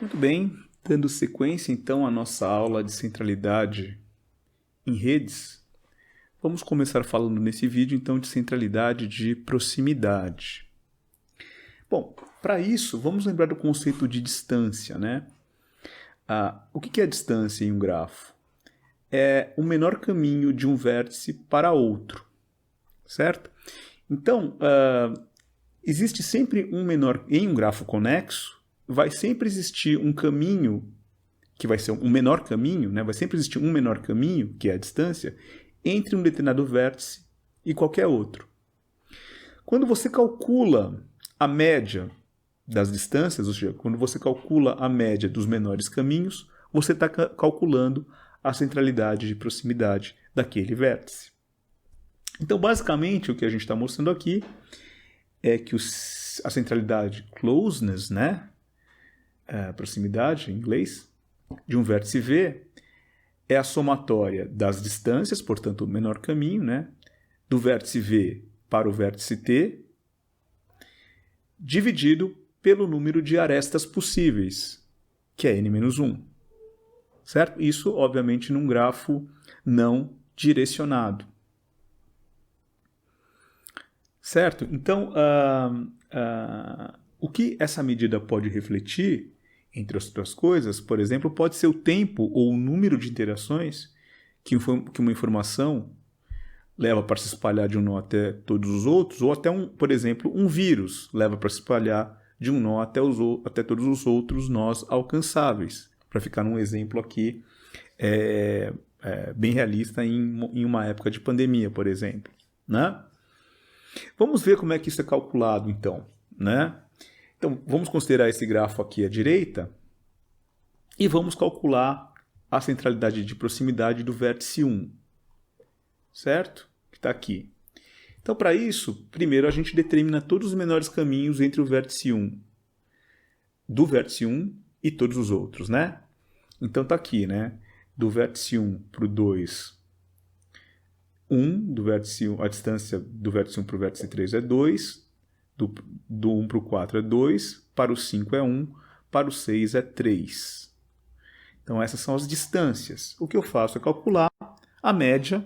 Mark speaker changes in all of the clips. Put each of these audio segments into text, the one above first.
Speaker 1: Muito bem, dando sequência então à nossa aula de centralidade em redes, vamos começar falando nesse vídeo então de centralidade de proximidade. Bom, para isso, vamos lembrar do conceito de distância, né? O que é a distância em um grafo? É o menor caminho de um vértice para outro, certo? Então, existe sempre um menor, em um grafo conexo, vai sempre existir um caminho, que vai ser um menor caminho, né? Vai sempre existir um menor caminho, que é a distância, entre um determinado vértice e qualquer outro. Quando você calcula a média das distâncias, ou seja, quando você calcula a média dos menores caminhos, você está calculando a centralidade de proximidade daquele vértice. Então, basicamente, o que a gente está mostrando aqui é que a centralidade closeness, né, a proximidade em inglês, de um vértice V é a somatória das distâncias, portanto, o menor caminho, né, do vértice V para o vértice T, dividido pelo número de arestas possíveis, que é n-1. Certo? Isso, obviamente, num grafo não direcionado. Certo? Então, o que essa medida pode refletir, entre outras coisas, por exemplo, pode ser o tempo ou o número de interações que uma informação leva para se espalhar de um nó até todos os outros, ou até, por exemplo, um vírus leva para se espalhar de um nó até todos os outros nós alcançáveis. Para ficar num exemplo aqui bem realista em uma época de pandemia, por exemplo, né? Vamos ver como é que isso é calculado, então, né? Então, vamos considerar esse grafo aqui à direita e vamos calcular a centralidade de proximidade do vértice 1, certo? Que está aqui. Então, para isso, primeiro a gente determina todos os menores caminhos entre o vértice 1, do vértice 1 e todos os outros, né? Então, está aqui, né? Do vértice 1 para o 2, 1, a distância do vértice 1 para o vértice 3 é 2, do 1 para o 4 é 2, para o 5 é 1, para o 6 é 3. Então, essas são as distâncias. O que eu faço é calcular a média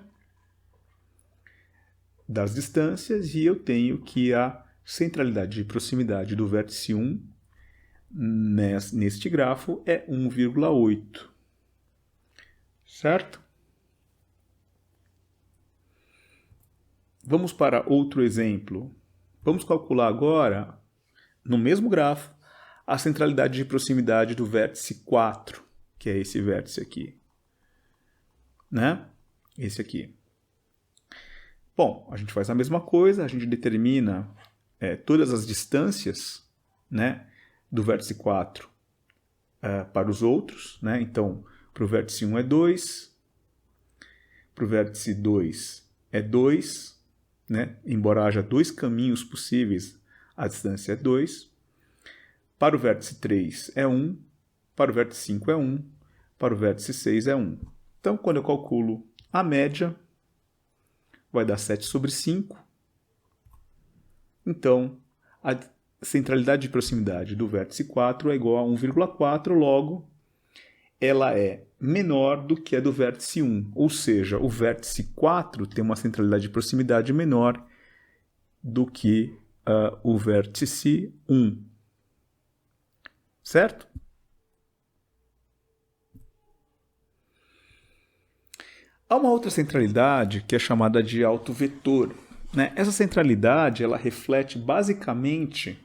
Speaker 1: das distâncias e eu tenho que a centralidade de proximidade do vértice 1 neste grafo é 1,8. Certo? Vamos para outro exemplo. Vamos calcular agora, no mesmo grafo, a centralidade de proximidade do vértice 4, que é esse vértice aqui. Né? Esse aqui. Bom, a gente faz a mesma coisa, a gente determina todas as distâncias, né, do vértice 4 para os outros. Né? Então, para o vértice 1 é 2, para o vértice 2 é 2, né? Embora haja dois caminhos possíveis, a distância é 2. Para o vértice 3 é 1, para o vértice 5 é 1, para o vértice 6 é 1. Então, quando eu calculo a média, vai dar 7 sobre 5. Então, a centralidade de proximidade do vértice 4 é igual a 1,4, logo, ela é menor do que a do vértice 1. Ou seja, o vértice 4 tem uma centralidade de proximidade menor do que o vértice 1. Certo? Há uma outra centralidade que é chamada de autovetor. Né? Essa centralidade ela reflete basicamente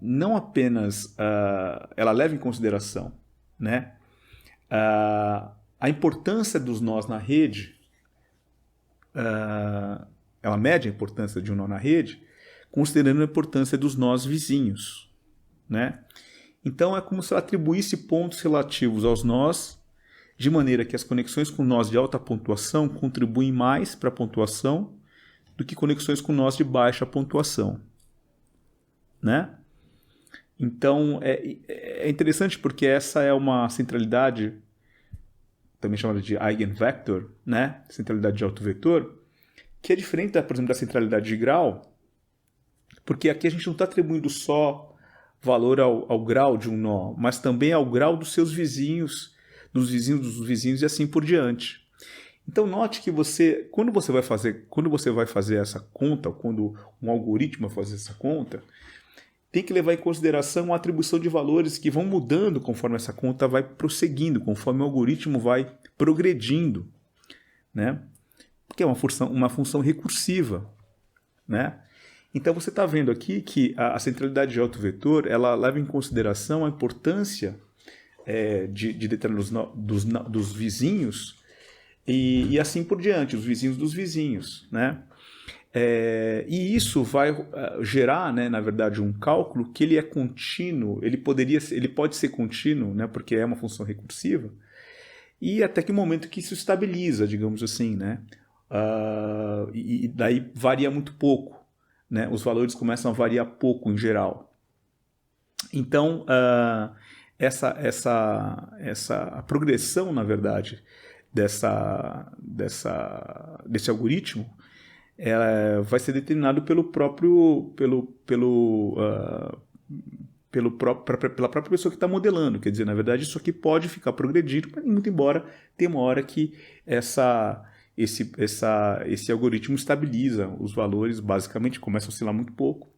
Speaker 1: não apenas ela leva em consideração, né, a importância dos nós na rede, ela mede a importância de um nó na rede, considerando a importância dos nós vizinhos. Né? Então é como se ela atribuísse pontos relativos aos nós, de maneira que as conexões com nós de alta pontuação contribuem mais para a pontuação do que conexões com nós de baixa pontuação. Né? Então, é interessante porque essa é uma centralidade, também chamada de eigenvector, né? Centralidade de autovetor, que é diferente, por exemplo, da centralidade de grau, porque aqui a gente não está atribuindo só valor ao grau de um nó, mas também ao grau dos seus vizinhos, dos vizinhos e assim por diante. Então note que quando você vai fazer essa conta, quando um algoritmo vai fazer essa conta, tem que levar em consideração a atribuição de valores que vão mudando conforme essa conta vai prosseguindo, conforme o algoritmo vai progredindo, né? Porque é uma função recursiva, né? Então você está vendo aqui que a centralidade de autovetor ela leva em consideração a importância de determinados dos vizinhos e assim por diante, os vizinhos dos vizinhos, né? E isso vai gerar, né, na verdade, um cálculo que ele é contínuo, ele pode ser contínuo, né, porque é uma função recursiva, e até que momento que isso estabiliza, digamos assim, né? E daí varia muito pouco, né? Os valores começam a variar pouco em geral. Então, a progressão, na verdade, desse algoritmo vai ser determinado pela própria pessoa que está modelando. Quer dizer, na verdade, isso aqui pode ficar progredindo, muito embora tenha uma hora que esse algoritmo estabiliza os valores, basicamente começa a oscilar muito pouco.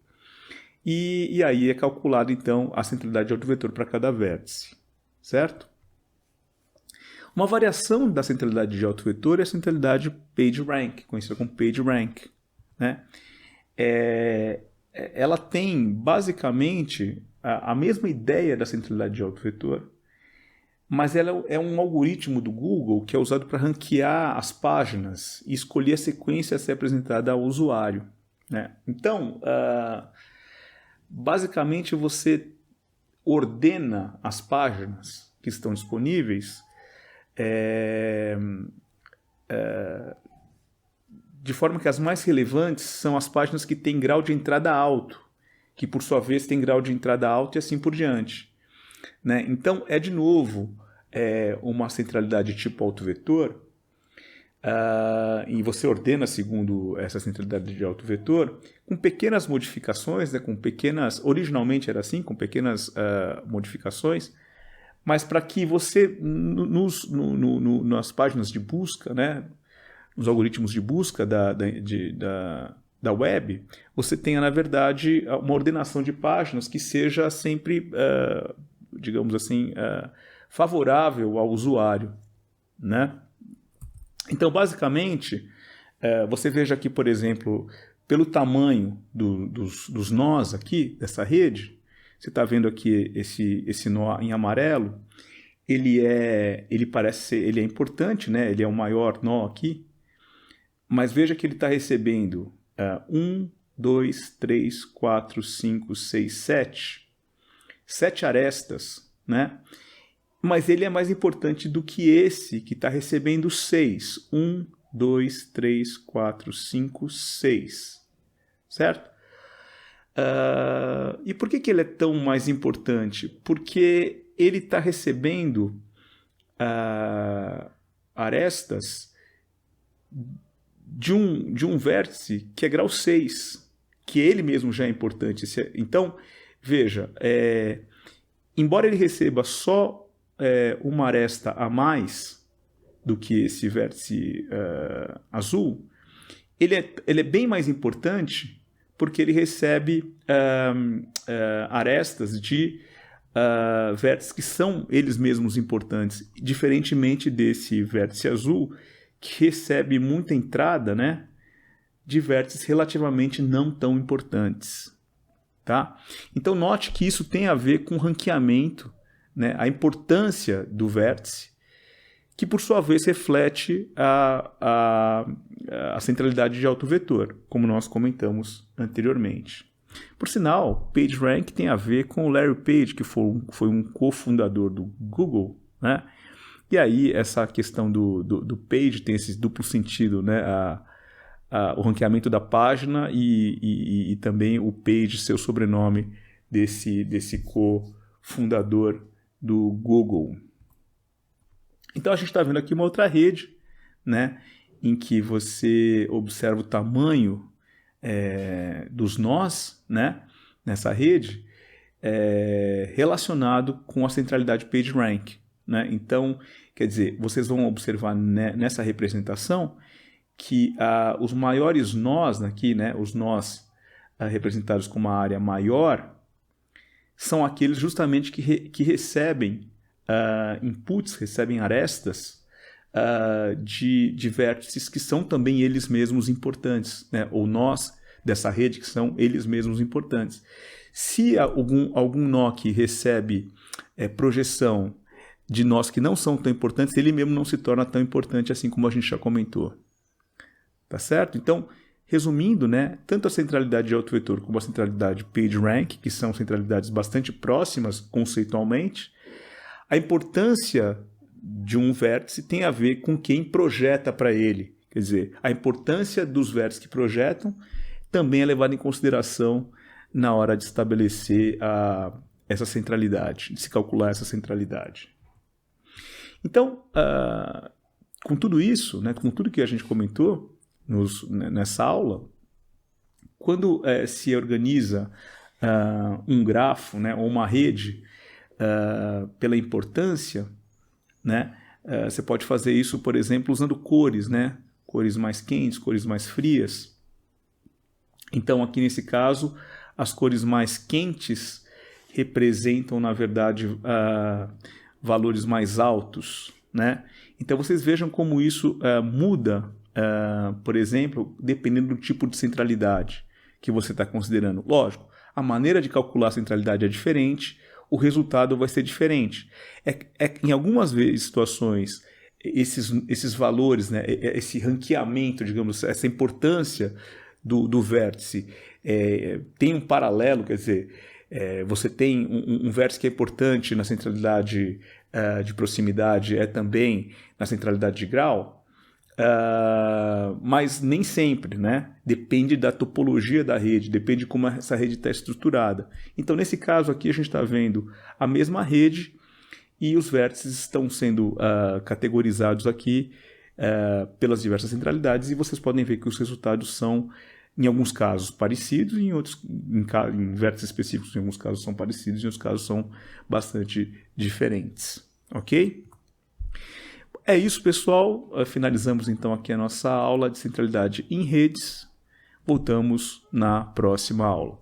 Speaker 1: E aí é calculado, então, a centralidade de autovetor para cada vértice, certo? Uma variação da centralidade de autovetor é a centralidade PageRank, conhecida como PageRank, né? Ela tem, basicamente, a mesma ideia da centralidade de autovetor, mas ela é um algoritmo do Google que é usado para ranquear as páginas e escolher a sequência a ser apresentada ao usuário, né? Então, basicamente, você ordena as páginas que estão disponíveis de forma que as mais relevantes são as páginas que têm grau de entrada alto, que por sua vez têm grau de entrada alto e assim por diante, né? Então, de novo, uma centralidade tipo autovetor, e você ordena segundo essa centralidade de autovetor, com pequenas modificações, né, originalmente era assim, com pequenas modificações, mas para que você, nas páginas de busca, né, nos algoritmos de busca da web, você tenha, na verdade, uma ordenação de páginas que seja sempre, digamos assim, favorável ao usuário, né? Então, basicamente, você veja aqui, por exemplo, pelo tamanho dos nós aqui, dessa rede, você está vendo aqui esse nó em amarelo, ele é importante, né? Ele é o maior nó aqui, mas veja que ele está recebendo 1, 2, 3, 4, 5, 6, 7 arestas, né? Mas ele é mais importante do que esse que está recebendo 6. 1, 2, 3, 4, 5, 6. Certo? E por que ele é tão mais importante? Porque ele está recebendo arestas de um vértice que é grau 6, que ele mesmo já é importante. Então, veja, embora ele receba só uma aresta a mais do que esse vértice azul, ele é bem mais importante porque ele recebe arestas de vértices que são eles mesmos importantes, diferentemente desse vértice azul, que recebe muita entrada, né, de vértices relativamente não tão importantes. Tá? Então note que isso tem a ver com ranqueamento, né, a importância do vértice, que por sua vez reflete a centralidade de autovetor, como nós comentamos anteriormente. Por sinal, PageRank tem a ver com o Larry Page, que foi um cofundador do Google, né? E aí essa questão do Page tem esse duplo sentido, né? O ranqueamento da página e também o Page, seu sobrenome desse cofundador do Google. Então a gente está vendo aqui uma outra rede, né, em que você observa o tamanho dos nós, né, nessa rede, relacionado com a centralidade PageRank, né? Então, quer dizer, vocês vão observar nessa representação que os maiores nós aqui, né, os nós representados com uma área maior, são aqueles justamente que recebem inputs, recebem arestas de vértices que são também eles mesmos importantes, né? Ou nós dessa rede que são eles mesmos importantes. Se algum nó que recebe projeção de nós que não são tão importantes, ele mesmo não se torna tão importante assim como a gente já comentou. Tá certo? Então, resumindo, né, tanto a centralidade de autovetor como a centralidade PageRank, que são centralidades bastante próximas conceitualmente, a importância de um vértice tem a ver com quem projeta para ele. Quer dizer, a importância dos vértices que projetam também é levada em consideração na hora de estabelecer essa centralidade, de se calcular essa centralidade. Então, com tudo isso, né, com tudo que a gente comentou nessa aula, quando se organiza um grafo, né, ou uma rede pela importância, né, você pode fazer isso, por exemplo, usando cores, né, cores mais quentes, cores mais frias. Então, aqui nesse caso, as cores mais quentes representam, na verdade, valores mais altos, né? Então, vocês vejam como isso muda, por exemplo, dependendo do tipo de centralidade que você está considerando. Lógico, a maneira de calcular a centralidade é diferente, o resultado vai ser diferente. Em algumas situações, esses valores, né, esse ranqueamento, digamos, essa importância do vértice tem um paralelo, quer dizer, você tem um vértice que é importante na centralidade de proximidade, também na centralidade de grau, mas nem sempre, né? Depende da topologia da rede, depende de como essa rede está estruturada. Então, nesse caso aqui, a gente está vendo a mesma rede e os vértices estão sendo categorizados aqui pelas diversas centralidades, e vocês podem ver que os resultados são, em alguns casos, parecidos, e em vértices específicos, em alguns casos são parecidos, em outros casos são bastante diferentes. Ok? É isso, pessoal. Finalizamos então aqui a nossa aula de centralidade em redes. Voltamos na próxima aula.